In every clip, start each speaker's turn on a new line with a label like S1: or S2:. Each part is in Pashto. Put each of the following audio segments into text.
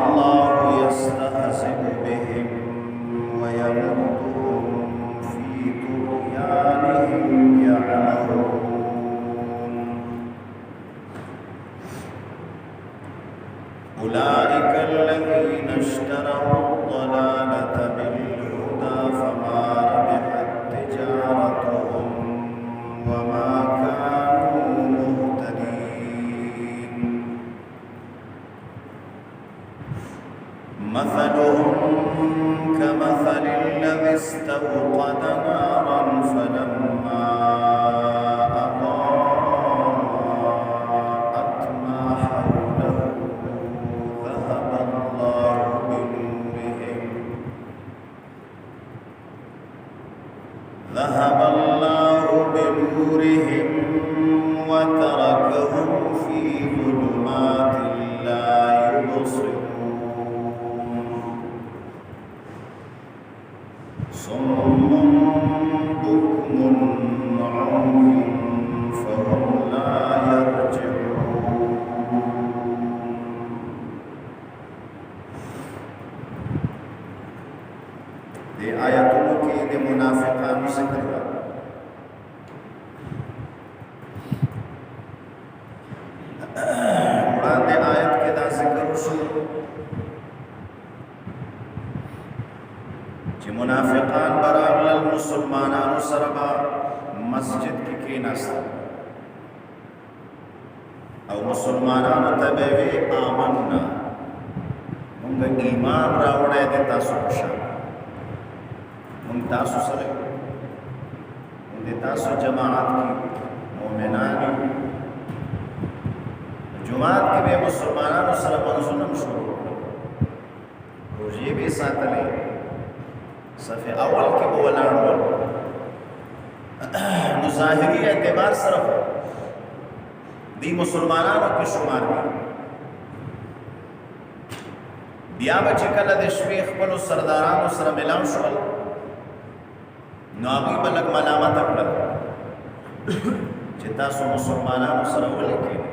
S1: الله يستهزئ بهم ويمدهم في طغيانهم يعمهون أولئك الذين اشتروا الضلالة بالهدى فما ربحت تجارتهم وما كانوا مهتدين مثلهم كمثل الذي استوقد نارا فلما أضاءت ما حوله ذهب الله بنورهم وتركهم في ظلمات لا يبصرون صم بكم عمي فهم لا يرجعون. دې آیاتونو کې د منافقانو ذکر راغلی. وړاندې آیت کې دا ذکر وشو چې منافقان به راغلل مسلمانانو سره به مسجد کې کېناستل او مسلمانانو ته به وی آمنا موږ ایمان راوړی دی تاسو په شان من تاسو سره من تاسو جماعت کی مومنان جماعت کې به مسلمانانو سره منځونه شروع روزي به ساتلې صف اول کې به ولاړ نو ظاهري اعتبار سره دی مسلمانانو کې شمار دي بیا به چې کله د شپې خپل سردارانو سره ملاو شول نو هغوی به لږ ملامت کړل چې تاسو مسلمانانو سره ولې کېنئ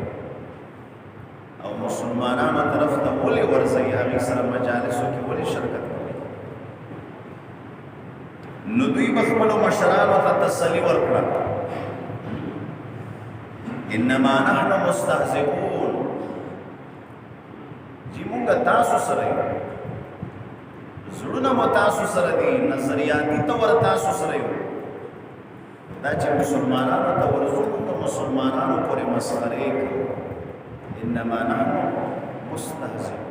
S1: او مسلمانانو طرف ته ولې ورځئ هغوی سره مجالسو کې ولې شرکت کوئ نو دوی به خپلو مشرانو ته تسلي ورکړه انما نحن مستهزئون چې مونږ تاسو سره یو زړونه مو تاسو سره دي نظریاتي طور تاسو سره یو دا چې مسلمانانو ته ورځو ته مسلمانانو پورې مسخرې کوي انما نحن مستهزئون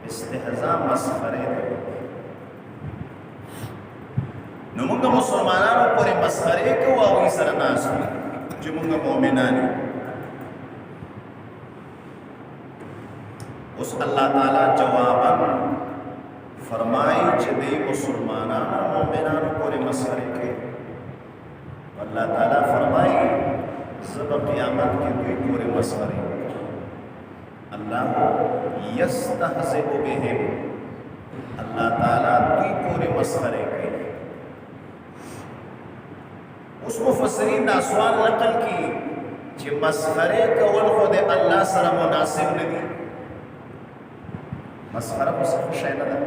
S1: استهزاء مسخرې کوي نو موږ مسلمانانو پورې مسخرې کوو او یې سره ناست یو چې موږ مؤمنان یو اوس الله تعالی جوابا فرمائی چې دی مسلمانانو مؤمنانو پورې مسخرې کوي الله تعالی فرمائی زب قیامت کې دوی پورې مسخرې الله یستهزئ بهم الله تعالی دوی پورې مسخرې کوي اوس مفسرین دا سوال نقل کی چې مسخرې کول خو د الله سره مناسب نه دي مسخره خو څه شی نه ده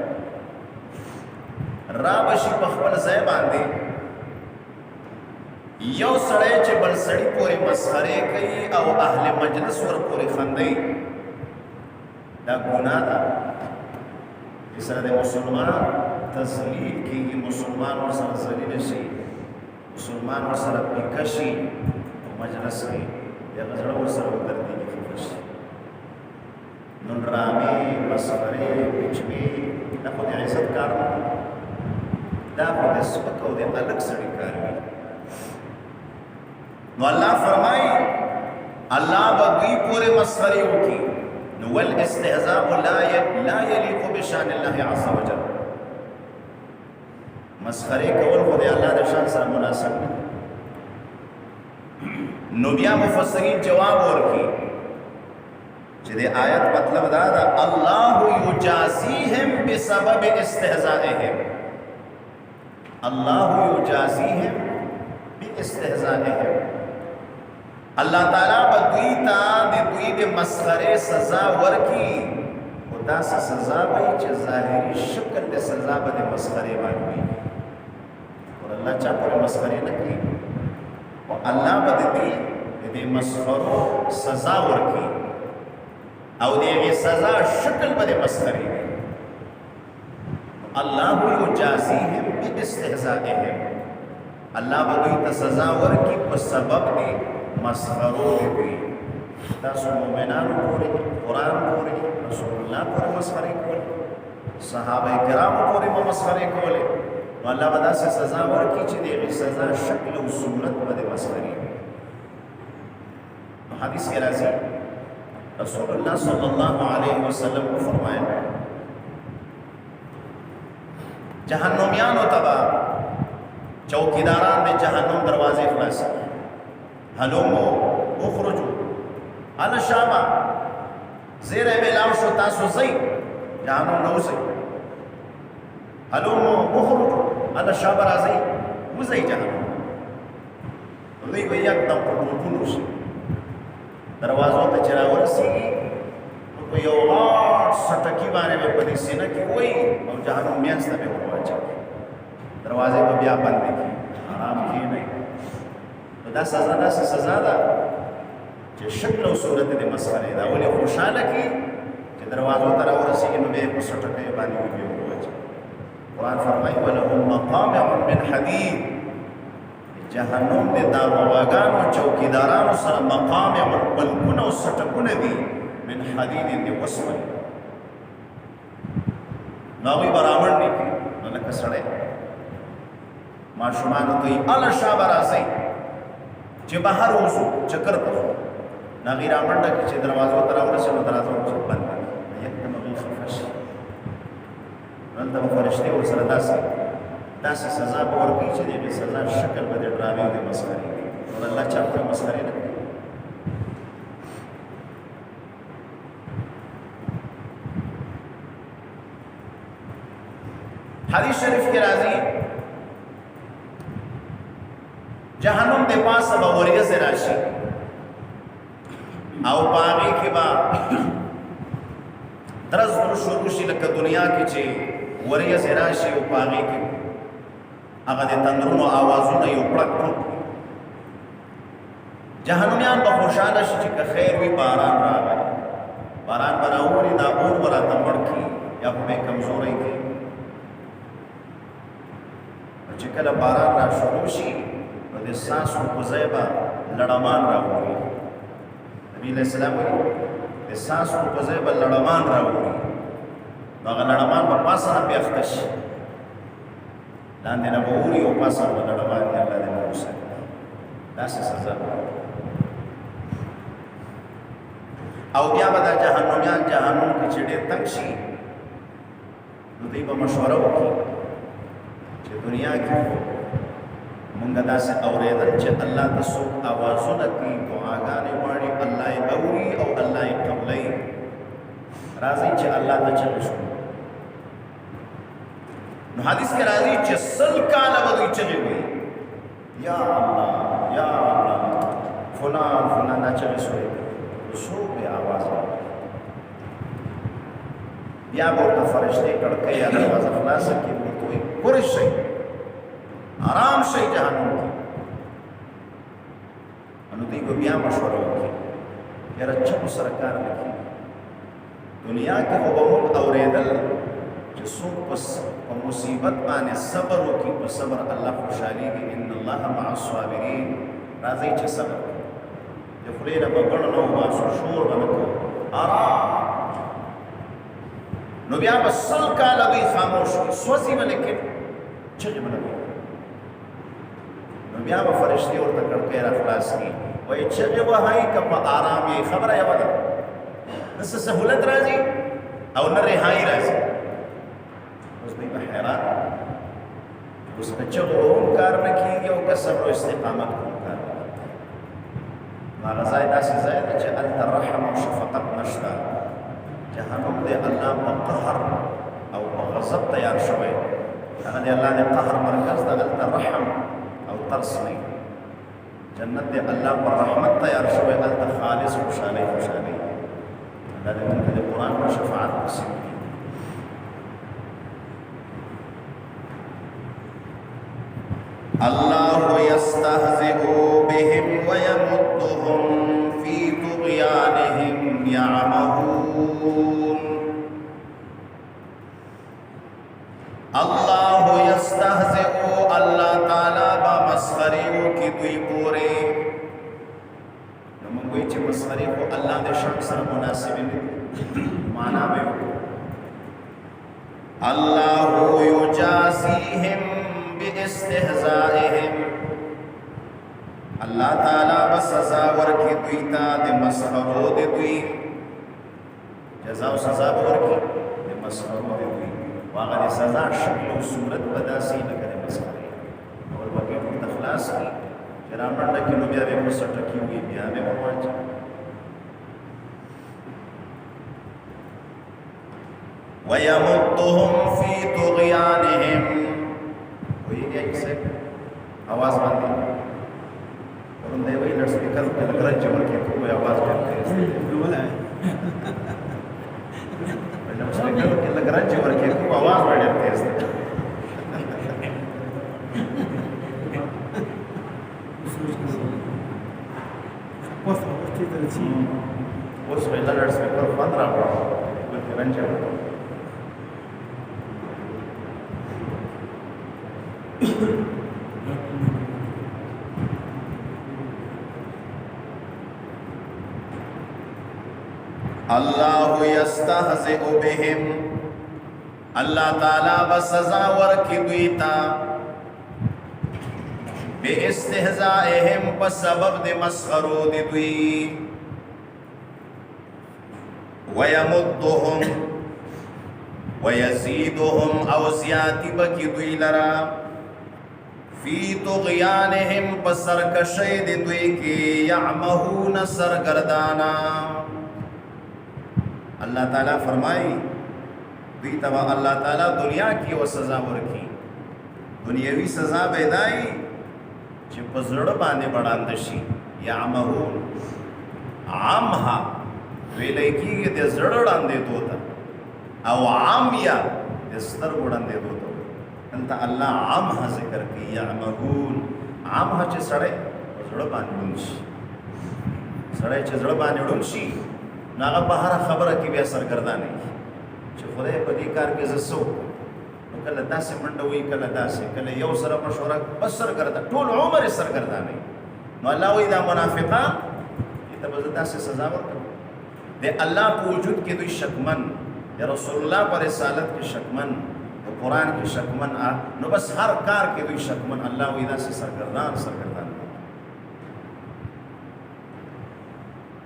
S1: را بشي په خپل ځای باندې یو سړی چې بل سړی پورې مسخرې کوي او اهل مجلس ور پورې خندي دا ګناه ده چې سره د مسلمان تذلیل کېږي مسلمان ور سره ذلیل شي مسلمان ور سره پیکه شي مجلس کې یا زړه ور سره ودرېږي خفه شي نو ډرامې مسخرې پچمې دا خو د عزت کار نه دا خو د سپک او د الګ سړي کار وي نو الله فرمایي الله به دوی پورې مسخرې وکړي نو والاستهزاء لا يليق بشان الله عز وجل مسخرې کول خو د الله د شان سره مناسب نه نو بیا مفسرین جواب ورکړي چې د آیت مطلب دا ده الله یجازیهم بسبب استهزائهم الله یجازیهم باستهزائهم الله تعالی به دوی ته د دوی د مسخرې سزا ورکړي خو داسې سزا به وي چې ظاهري شکل د سزا به د مسخرې باندې وي او الله چا پورې مسخرې نه کوي او الله به د دې مسخرو سزا ورکړي او د هغې سزا شکل به د مسخرې وي الله یجازیهم باستهزائهم الله به دوی ته سزا ورکړي په سبب د مسخرو وي تاسو مؤمنانو پورې قرآن پورې رسول الله پورې مسخرې کولې صحابه کرامو پورې به مسخرې کولې نو الله به داسې سزا ورکړي چې د هغې سزا شکل او صورت به د مسخرې وي نو حدیث کې راځي رسول الله صلی الله علیه وسلم فرمایل جهنمیانو ته به چوکیداران د جهنم دروازې خلاصې هلومو اخرجو على شاما زیره ملاو شو تاسو زی جهنم نو زی هلومو اخرجو على شاما رازی وزی جهنم دوی به یکدم په ټوټونو شي دروازو ته چې راورسېږي نو په یو غاټ سټکي باندې به په دې سینه کې وایي او جهنم منځ ته به ورواچوي دروازې به بیا بندې کړي آرام کښېنئ نو دا سزا داسې سزا ده چې شکل او صورت دې مسخرې ده ولې خوشحاله کړي چې دروازو ته راورسېږي نو بیا یې په سټکۍ باندې وبې ورواچوي قرآن فرمایي ولهم مقامع من حدید جهنم د داروغاګانو چوکیدارانو سره مقامع بلکونه او سټکونه دي من حدید د وسپنې نو هغوی به رامنډې کړي نو لکه سړی ماشومانو ته یې اله شا به راځئ چې بهر وځو چکر ته ځو نو هغې رامنډه کړي چې دروازو ته راورسېږي نو دروازه ورڅخه بند کړي یکدم هغوی خفه شي هلته به فرشتې ورسره داسې سزا به ورکوي چې د هغې سزا شکل به د ډرامې او د مسخرې وي نو الله چا پورې مسخرې نه کوي حدیث شریف کې راځي جهنم د پاسه به وریځې راشي او په هغې کې به درز شروع شي لکه دنیا کې چې وریځې راشي او په هغې کې هغه د تندرونو آوازونه یو پړک پړک جهنمیان به خوشحاله شي چې که خیر وي باران راغی باران به راوري دا اور به راته مړ کړي یا به مې کمزوری کړي چې کله باران را شروع شي نو د ساسو په ځای به لړمان راوړي نبي علیه السلام وایي د ساسو په ځای به لړمان راوړي نو هغه لړمان به پاسه نه بیخته شي لاندې نه به اوري او پاسه به لړمان یې الله دې نه وساتي داسې سزا او بیا به دا جهنمیان جهنم کې چې ډېر تنګ شي نو دوی به مشوره وکړي چې دنیا کې مونږ داسې اورېدل چې الله ته څوک اوازونه کوي دعاګانې غواړي الله یې اوري او الله یې قبلوي راځئ چې الله ته چغې شو نو حدیث کې راځي چې 100 کاله به دوی چغې وایي یا الله یا الله فلان فلان دا چغې شوی څوک به آواز وکړي بیا به ورته فرشتې کړکۍ یا دروازه خلاصه کړي ورته وایي پورې شئ آرام شئ جهنم کې نو دوی به بیا مشوره وکړي یاره چغو سره کار نه کېږي دنیا کې خو به موږ اورېدل چې څوک په مصیبت باندې صبر وکړي په صبر الله خوشحالېږي ان الله مع الصابرین راځئ چې صبر د خولې نه به ګڼه نه وباسو شور به نه کوو آرام نو بیا به 100 کاله دوی خاموش وي سوځي به نه کوي چغې به نه کوي نو بیا به فرشتې ورته کړکۍ را خلاص کړي وایي چغې وهئ که په آرام یې خبره یوه ده نه څه سهولت راځي او نه رهایي راځي اوس دوی به حیران اوس که چغو هم کار نه کېږي او که صبر و استقامت هم کار نه کېږي نو هغه ځای داسې ځای دی چې هلته رحم او شفقت نشته جهنم دی الله په قهر او په غضب تیار شوی هغه دی الله د قهر مرکز ده هلته رحم او ترس نه جنت دی الله پر رحمت تیار شوی هلته خالص خوشحالۍ دا د موږ د قرآن په شفاعت نصیب کړي. الله يستهزئ بهم ويمدهم في طغيانهم يعمهون. الله يستهزئ الله تعالی با مسخریو کی دوی پورے. نو موږ وایو چې مسخری خو الله د شان سره مناسب نه معنا به الله يجازيهم باستهزائهم. الله تعالی بس سزا ورکی دوی ته د مسخرو د دوی جزا او سزا ورکی د مسخرو د دوی واغه د سزا شکل او صورت بداسي نه کړي مسخره او وکي په اخلاص کې جرامنده کې نو بیا به مسټه کې وي بیا به ورواچ ويمدهم في طغيانهم. ویږي ایسه आवाज باندې ورنده وی لړ سپیکر په لګران چې ورته کومه आवाज کوي ولا لړ سپیکر په لګران چې ورته کومه आवाज باندې تیز ده. اوس په لړ سپیکر 15 په رنجه الله يستهزئ بهم. الله تعالی بس سزا ورکی دوی تا باستهزائهم په سبب د مسخرو د دوی. ويمدهم ويزيدهم او زیاتی بکی دوی لرا فی طغیانهم په سرکشی د دوی کی یعمهون سرگردانا. اللہ تعالیٰ فرمائی دوی تبا اللہ تعالیٰ دنیا کی و سزا ورکی. دنیاوی سزا بیدائی چی پزرڑ بانے بڑاندشی یعمهون عامها ویلئی کی گی دے زرڑ اندے دوتا او عامیا دے ستر گوڑاندے دوتا. انتا اللہ عامها ذکر کی یعمهون. عامها چی سڑے زرڑ بانے ڈنشی سڑے چی زرڑ بانے ڈنشی ناغه په هر خبره کې بیا سرګردانه چې خدای په دې کار کې زسو نو کله داسې منډه وي کله داسې کله یو سره مشوره بس سرګردانه ټول عمر سرګردانه. نو الله وی دا منافقان ته به داسې سزا ورکړي د الله په وجود کې دوی شکمن د رسول الله پر رسالت کې شکمن د قرآن کې شکمن نو بس هر کار کې دوی شکمن. الله وی داسې سرګردان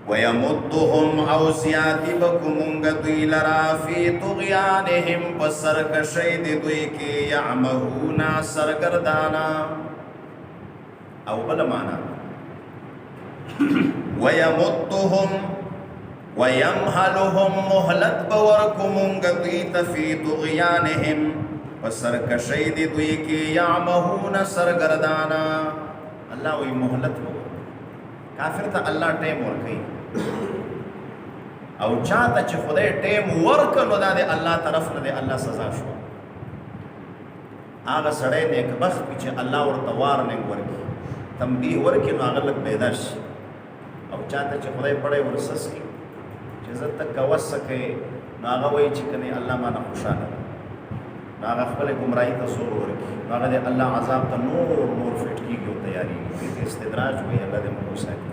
S1: ويمدهم او زیادی بکمونگ دوی لرا فی طغیانهم بسرکشی دوی کی یعمهونا سرگردانا. او بلمانا ويمدهم ويمهلهم مهلت بورکمونگ دوی تفی طغیانهم بسرکشی دوی کی یعمهونا سرگردانا. اللہ وی مهلت بورک کافر ته الله ټیم ورکوي او چاته چې خدای ټیم ورک نو دا د الله طرف نه د الله سزا شو. هغه سړی نیکبخت وي چې الله ورته وارننګ ورکړي تنبیه ورکړي نو هغه لږ بیدار شي. او چاته چې خدای پړی ورسس کړي چې زه ته کوسه کوې نو هغه وایي چې کنې الله مانه خوشحاله ده نو هغه خپلې ګمراهي ته زور ورکړي نو هغه د الله عذاب ته نور فټ کېږي او تیارېږي. دې ته استدراج وایي. الله دې موږ وساتي.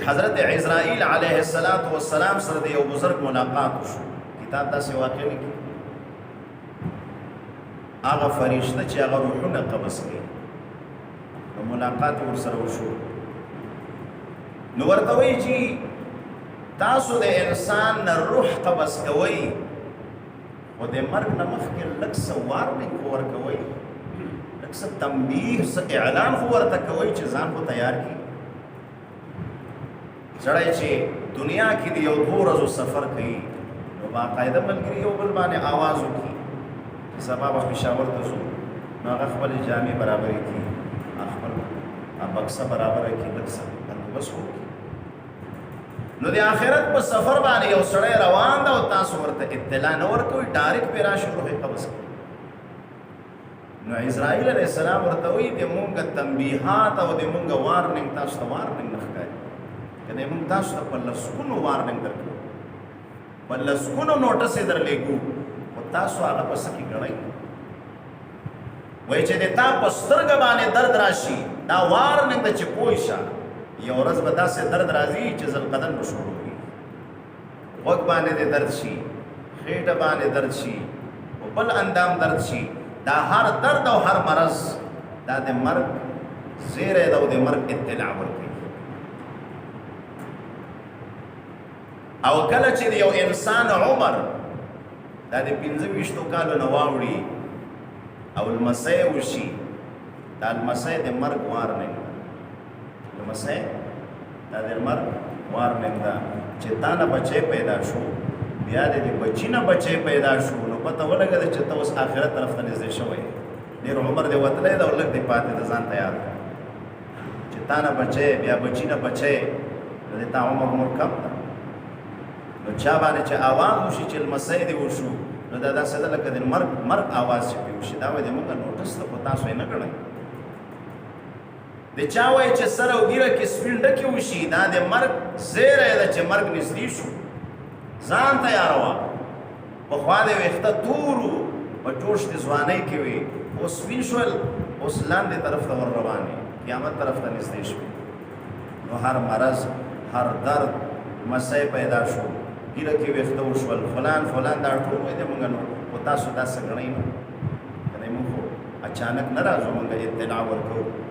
S1: حضرت عزرائیل علیہ السلام سره د یو بزرگ ملاقات وشو. کتاب داسې واقع لیکي هغه فرشته چې هغه روحونه قبض کړي نو ملاقات ورسره وشو. نو ورته وایي چې تاسو د انسان نه روح قبض کوئ خو د مرګ نه مخکې لږ څه وارننګ خو ورکوئ لږ څه تنبیه څه اعلان خو ورته کوئ چې ځان خو تیار کړي. سړی چې دنیا کې د یو 2 ورځو سفر کوي نو باقاعده ملګري یو بل باندې آواز وکړي چې سبا به پېښور ته ځو نو هغه خپلې جامې برابرې کړي اب اکسا برابر کی لکسا بندوبس ہوگی نو دی آخرت په سفر باندې یو سړی روان ده او تاسو ورته اطلاع نه ورکوئ ډایرکټ پې راشي روح یې قبض کوي نو اسرائیل علیه السلام ورته وایي د مونږ تنبیحات او د مونږ وارننګ تاسو ته وارننګ نه ښکاري که دی مونږ تاسو ته په لسګونو وارننګ درکړو په لسګونو نوټس یې درلیږو خو تاسو هغه په څه کې ګڼئ وایي چې د تا په سترګه باندې درد راشي دا وارننګ ده چې پوه شه یو ورځ به داسې درد راځي چې ذوالقدر به شروع وي غوږ باندې دې درد شي خېټه باندې درد شي او بل اندام درد شي دا هر درد او هر مرض دا د مرګ زیری ده او د مرګ اطلاع ورکوي او کله چې د یو انسان عمر دا د 25 کالو نه واوړي او لمسی وشي دا لمسی د مرګ وارننګ لمسی دا د مرګ وارننګ ده چې تا نه بچی پیدا شو بیا د بچی نه بچی پیدا شو نو پته ولګېده چې ته اوس آخرت طرف ته نږدې شوی ډېر عمر دې وتلی ده او لږ دې پاتې ده ځان تیار کړه چې تا نه بچی بیا بچی نه بچی نو د تا عمر کم ده نو چا باندې چې آواز وشي چې لمسی دې وشو نو دا داسې ده لکه د مرګ آواز چې پې وشي دا وایي د مونږ نوټس ده خو تاسو یې نه ګڼئ د چا وایي چې سر او ګیره کې سپین ډکې وشي دا د مرګ زیری ده چې مرګ نږدې شو ځان تیاروه پخوا د ویښته تور وو په جوش د ځوانۍ کې وي اوس سپین شول اوس لاندې طرف ته ور روان قیامت طرف ته نږدې شوي نو هر مرض هر درد مسئ پیدا شو ګیره کې ویښته وشول فلان دا ټول وایي د مونږ نو خو تاسو داسې ګڼئ نو که مونږ خو اچانک نه راځو مونږ اطلاع ورکوو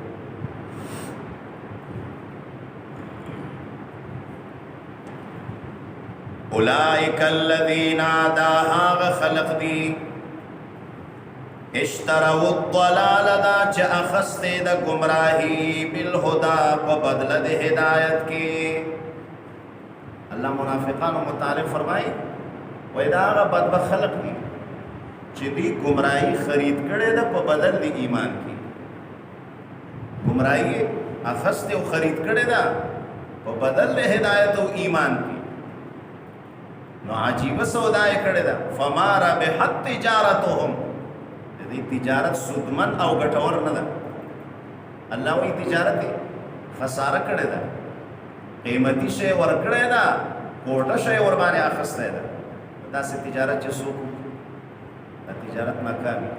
S1: اولئک الذین دا هاغ خلق دی اشتروا الضلال دا چه اخستے دا گمراہی بالہدا پا بدل دا ہدایت کی اللہ منافقان و متعلق فرمائی وی دا آغا بدبخ خلق دی چه دی گمراہی خرید کرے دا پا بدل دی ایمان کی گمراہی اخستے و خرید کرے دا پا بدل دا ہدایت و ایمان کی نو عجیب سودای کړی دا فما ربحت تجارتهم د دې تجارت سودمن او ګټور نه ده الله وی تجارت خساره کړی دا قیمتي شی ور کړی دا کوټه شی ور باندې اخسته ده داسې تجارت چې څوک دا تجارت ناکامي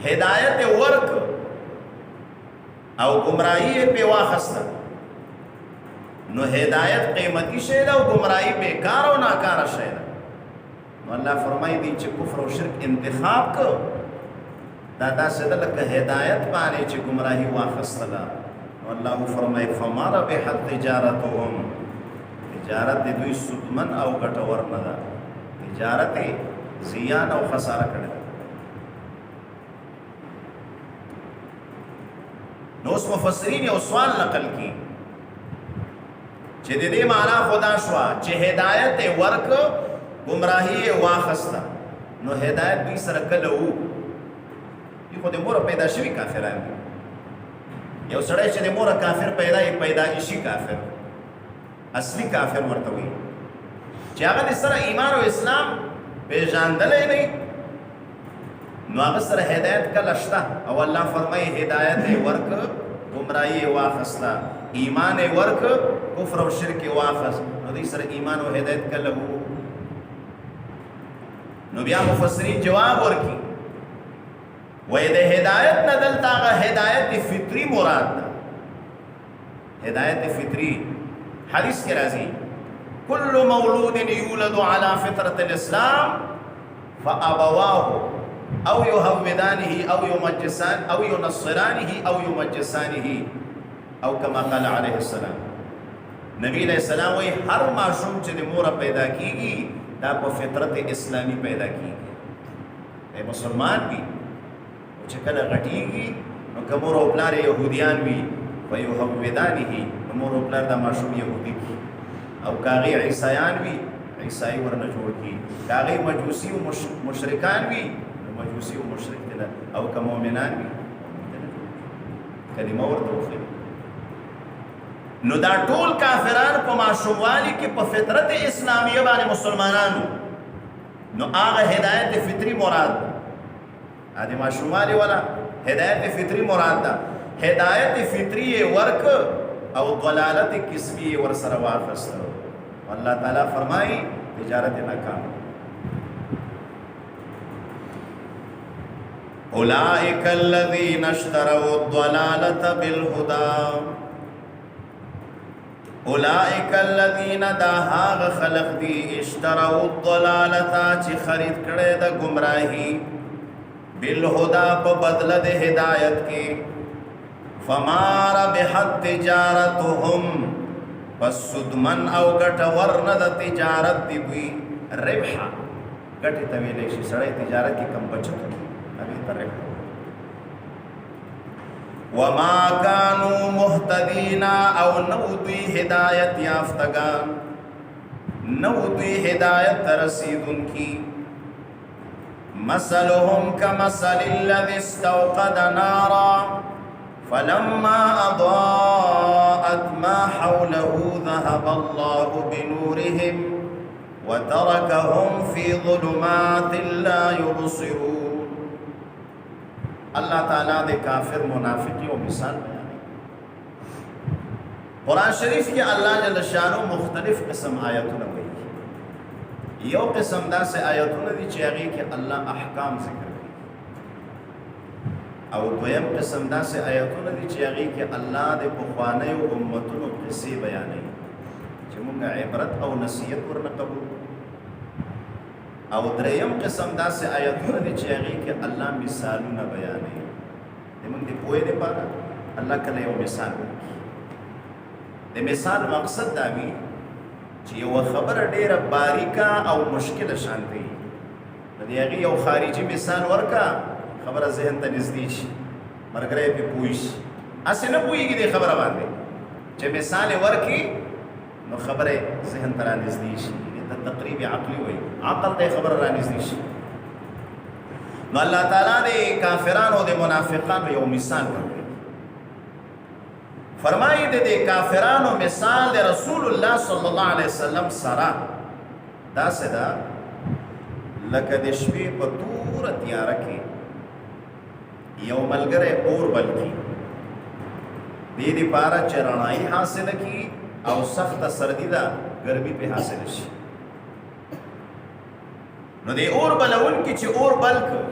S1: هدایت ورک او گمراهی په واخسته نو هدایت قیمتی شی ده او گمراهی بیکار او ناکار شی ده نو الله فرمایي دی چې کفر او شرک انتخاب کو دا داسې ده لکه هدایت باندې چې گمراهی واخیستله نو الله فرمایي فما ربحت تجارتهم تجارت د دوی سودمن او ګټور نه ده تجارت زیان او خساره کړې ده نو اوس مفسرین یو سوال نقل کی چې د دې معنا خدا شو چې هدایت ورک گمراهی واخسته نو هدایت دوی سره کله وو یو د مور پیدا شوی کافران یو سړی چې د مور کافر پیدایشي کافر اصلي کافر ورته وي چې هغه د سره ایمان او اسلام پیژندلې نه نو هغه سره هدایت کله شته او الله فرمایي هدایت ورک گمراهی واخسته ایمان ورک کفر او شرک واخس نو دې سره ایمان او هدایت کله وو نو بیا مفسرین جواب ورکی وې د هدایت نه دلته هغه هدایت فطری مراد ده هدایت فطری حدیث کې راځي كل مولود يولد على فطرة الإسلام فأبواه او يهودانه او يمجسان او ينصرانه او يمجسانه او كما قال عليه السلام نبی علیہ السلام وی ہر معصوم چې د مور پیدا کیږي دا په فطرت اسلامی پیدا کیږي اے مسلمان وي چې کله غټیږي نو کومور او پلار يهوديان وي ويهودانه مور او پلار د معصوم يهودي او کاغي عیسایان وي عیسائی ورنه جوړ کی کاغي مجوسی او مشرکان وي مجوسی او مشرک دي او کوم مؤمنان وي کلمه ورته وښیي. نو دا ټول کافران په ماشوموالي کې په فطرت اسلامیه باندې مسلمانانو، نو هغه هدایت فطري مراد ده. د ماشوموالي والا هدایت فطري مراد ده. هدایت فطري یې ورک او ضلالت کسبي یې ورسره واخیسته. الله تعالی فرمایي تجارت ناکام. اولئک الذین اشتروا الضلالة بالهدى. اولئک الذین دا هاغ خلق دی اشتروا الضلالة چې خرید کړي د گمراهی بالهدى په بدله د هدایت کې. فما ربحت تجارتهم پس سودمن او ګټور نه د تجارت دی دوی. ربحه ګټې ته ویلی شي سړی تجارت کې کم بچت وکړي هغې ته ربح. وما كانوا مهتدین او نو دوی هدایت یافتگان، نو دوی هدایت رسیدن کی. مثلهم كمثل الذي استوقد نارا فلما أضاءت ما حوله ذهب الله بنورهم وتركهم في ظلمات لا يبصرون. اللہ تعالیٰ دے کافر منافقی و مثال بیانی. قرآن شریف کی اللہ جل شانو مختلف قسم آیتوں نے گئی. یو قسم دا سے آیتوں نے دی چیغی کہ اللہ احکام ذکر کی. او دویم قسم دا سے آیتوں نے دی چیغی کہ اللہ دے پخوانے و امتوں و قصے بیانی چی منگا عبرت او نصیت ورن قبول. او دریم قسم دا سے آیتوں نے دی چیغی کہ اللہ مثالوں نہ بیانی دے منگ دی پوئے دے پارا اللہ کلے و مثال بکی. دے مثال مقصد دا بھی چی یو خبر دیر باریکا او مشکل شانتی دے اگی یو خارجی مثال ورکا خبر ذہن تا نزدیش مرگرے پہ پوئیش اسے نہ پوئی گی دے خبر باندے چے مثال ورکی نو خبر ذہن تا نزدیش تقریب عقلی ہوئی عقل دے خبر را نزدیش. نو اللہ تعالیٰ دے کافرانو دے منافقانو یو مثال کرنے فرمائی دے کافرانو مثال دے رسول اللہ صلی اللہ علیہ وسلم سرا دا سدا لکه د شپې په توره تیاره کې یو ملګری اور بل کړي دې دپاره چې رڼایي حاصله کړي او سخته سردي ده ګرمي پې حاصله شي. نو دې اور بلونکي چې اور بل کړ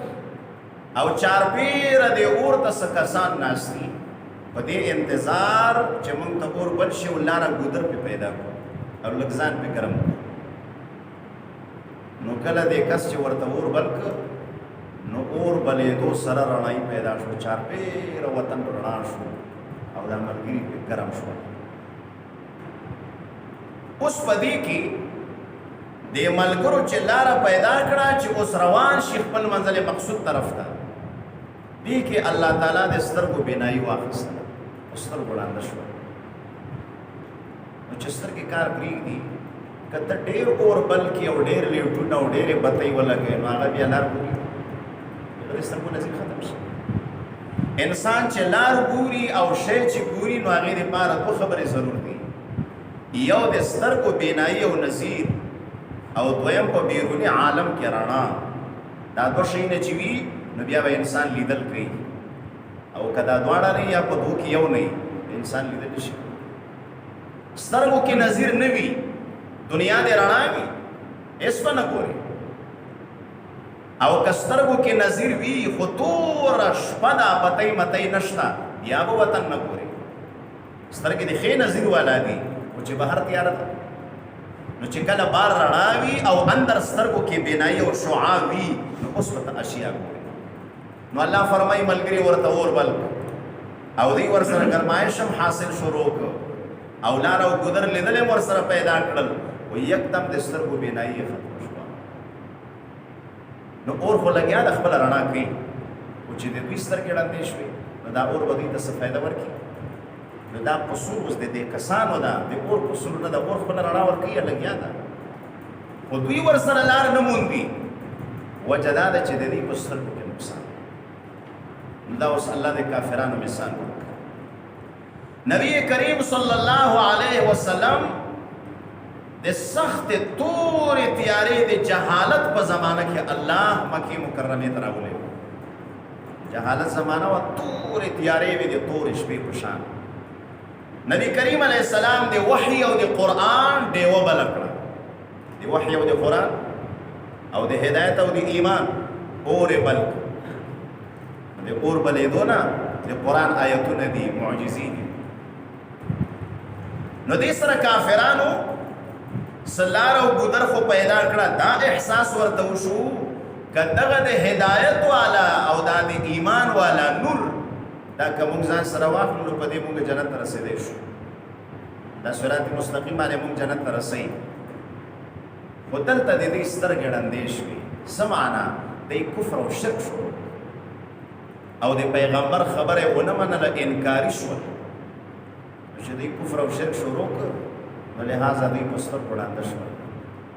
S1: او چارپیره دې اور ته څه کسان ناست دي په دې انتظار چې موږ ته اور بل شي او لاره ګودر پې پیدا کړو او لږ ځان پې ګرم کړو. نو کله دې کس چې ورته اور بل کړ نو اور بلېدو سره رڼایي پیدا شو چارپیره وطن رڼا شو او دا ملګري پې ګرم شو. اوس په دې کې دې ملګرو چې لاره پیدا کړه چې اوس روان شي خپل منزل مقصود طرف ته دې کې الله تعالی د سترګو بینایي واخیسته او سترګو ړانده شوه. نو چې سترګې کار پرېږدي که ته ډېر اور بل کې او ډېر لیټونه او ډېرې بتۍ ولګوې نو هغه بیا لار ګوري د سترګو نظر ختم شي. انسان چې لار ګوري او شی چې ګوري نو هغې دپاره دوه خبرې ضرور دي. یو د سترګو بینایي او نظیر او دویم په بیرونی عالم کې رڼا. دا دوه شیونه چې وي نو بیا به انسان لیدل کوي او که دا دواړه نه یا په دوه کې یو نه انسان لیدل شي. سترګو کې نظیر نه وي دنیا دې رڼا وي هېڅ به نه ګوري او که سترګو کې نظیر وي خو توره شپه ده بتۍ متۍ نشته بیا به وطن نه ګوري. سترګې د ښې نظیر والا دي خو چې بهر تیاره ده نو چې کله بار رڼا وي او اندر سترګو کې بینایي او شعاع وي نو اوس به ته اشیا ګوري. نو الله فرمایي ملګري ورته اور بل او دوی ورسره ګرمایش هم حاصل شروع کړ او لار او ګودر لیدل هم ورسره پیدا کړل و یکدم د سترګو بینایي ختم شوه. نو اور خو لګیا د خپله رڼا کوي خو چې د دوی سترګې ړندې شوې نو دا اور به دوی ته څه فایده ورکړي. نو دا قصور اوس د دې کسانو ده د اور قصور نه د اور خپله رڼا ورکوي لګیا ده خو دوی ورسره لار نه موندي. وجه دا ده چې د دې په سترګو کې نقصان. نو دا اوس الله د کافرانو مثال ورکړه. نبی کریم صلی اللہ علیہ وسلم د سخت تور تیاری د جہالت په زمانہ کې الله مکی مکرمه تراولې جہالت زمانہ و تور تیاری وی د تور شپې په شان نبی کریم علیہ السلام د وحی او د قرآن دیو بلکړه د وحی او د قرآن او د هدایت او د ایمان اور بلک د اور بلې دونا د قرآن آیتونه دي معجزې دي نو دې سره کافرانو سلار او ګودر خو پیدا کړه دا احساس ورته وشو کداغه د هدایت والا او د ایمان والا نور دا کوم ځان سره واخلو په دې موږ جنت ته رسیدای شو دا صراط مستقیم باندې موږ جنت ته رسي خدل ته دې ستر ګړندې شوي سمعنا د کفر او شرک شو او د پیغمبر خبره ونه منله انکاری شو چې د کفر او شرک شروع کړ ولهذا دوی مستر وړاندې شو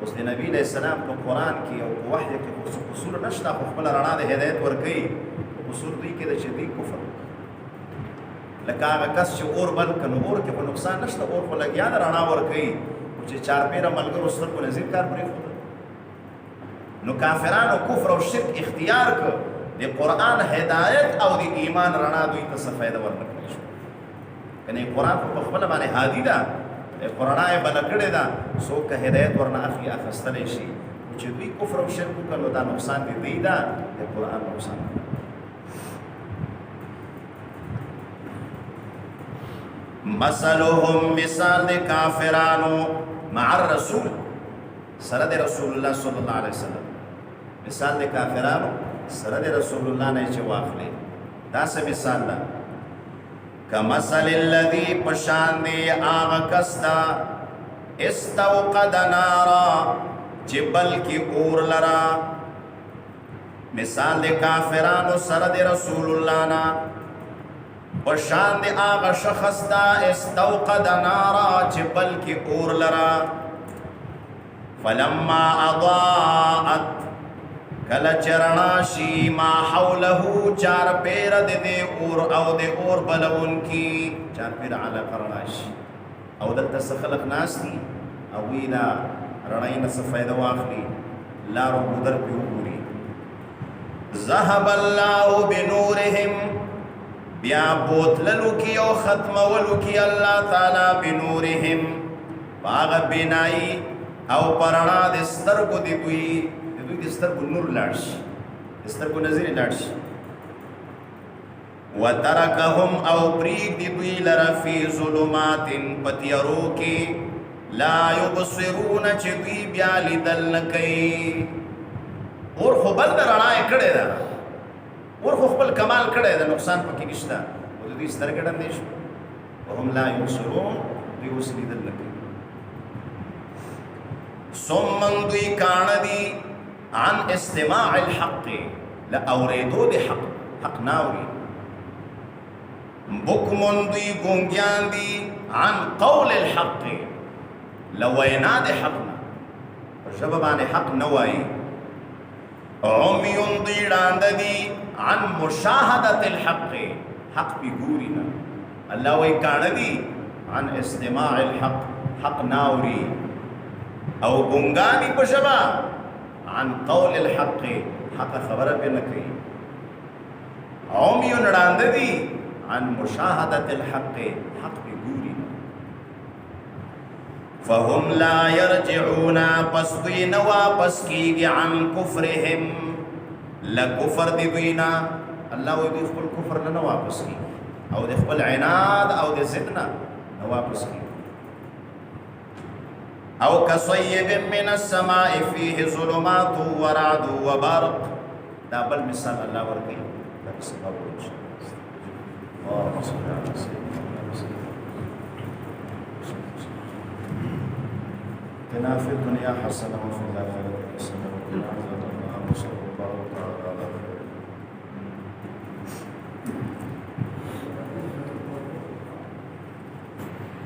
S1: اوس د نبی علیہ السلام په قرآن کې او په وحی کې اصول نشته خو خپل رڼا د هدایت ورکوي اصول دوی کې د شدید کفر لکه هغه کس چې اور بل کنو اور کې په نقصان نشته اور په لګیا د رڼا ورکوي چې چار پیره ملګرو سره په نظر کار پرې نو کافرانو کفر او شرک اختیار کړ د قرآن هدایت او د ایمان رڼا دوی ته څه فایده ورنکړي شو کنه قرآن په خپل باندې هادي ده قرآن یې بل کړی ده څوک که هدایت ورنه اخلي اخیستلی شي چې دوی کفر او شرک وکړ نو دا نقصان د دوی ده د قرآن نقصان مثلهم مثال د کافرانو مع الرسول سره د رسول الله صلی الله علیه وسلم مثال د کافرانو سره د رسول الله نه چې واخلي دا څه مثال ده کمثل الذی پشان دی آغا کستا استوقد نارا چی بلکی اور لرا مثال دی کافرانو سر دی رسول اللہ نا پشان دی آغا شخصتا استوقد نارا چی بلکی اور لرا فلما اضاءت کل چرناشی ما حوله چار پیر دے اور او دے اور بلون کی چار پیر علا کرناشی او دلتا سخلق ناس دی اوینا رنائن سفید واخلی لارو قدر پیو پوری ذهب اللہ بنورهم بیا بوتللو کی او ختمولو کی اللہ تعالی بنورهم باغ بینائی او پرنا دسترگو دی دوی دسترگو نور لارش دسترگو نظر لارش وَتَرَكَهُمْ او پریگ دی دوی لرفی ظلمات پتیارو کی لا یبصرون چی دوی بیالی دل نکی اور خو بل در رنائے کڑے دا اور خو خبل کمال کڑے دا نقصان پکی نشتا وہ دوی سترگڑن دیش وهم لا یبصرون دوی وصلی دل نکی سمن دوی کاندی عن استماع الحق لأوریدو دی حق ناوری بکمون دی گونگیان دی عن قول الحق لوینا دی حقنا شبابان حق نوائی عمیون دی راند دی عن مشاہدت الحق حق پی گورینا اللہ وی کاندی عن استماع الحق حق ناوری او گونگانی پشبا عن قول الحق حق خبر پہ نکی عمی نڑاند دی عن مشاہدت الحق حق پہ گوری فهم لا يرجعون پس دوی نواپس کی عن کفرهم لکفر دی دوینا اللہ وی دوی خپل کفر نواپس کی او دی خپل عناد او دی زدنا نواپس کی او کصیب من السماء فیه ظلمات ورعد وبرق دا بل مثال اللہ ورکی دا سبب وجه اللهم صل على سيدنا محمد في الدنيا حسنة وفي الآخرة حسنة وقنا عذاب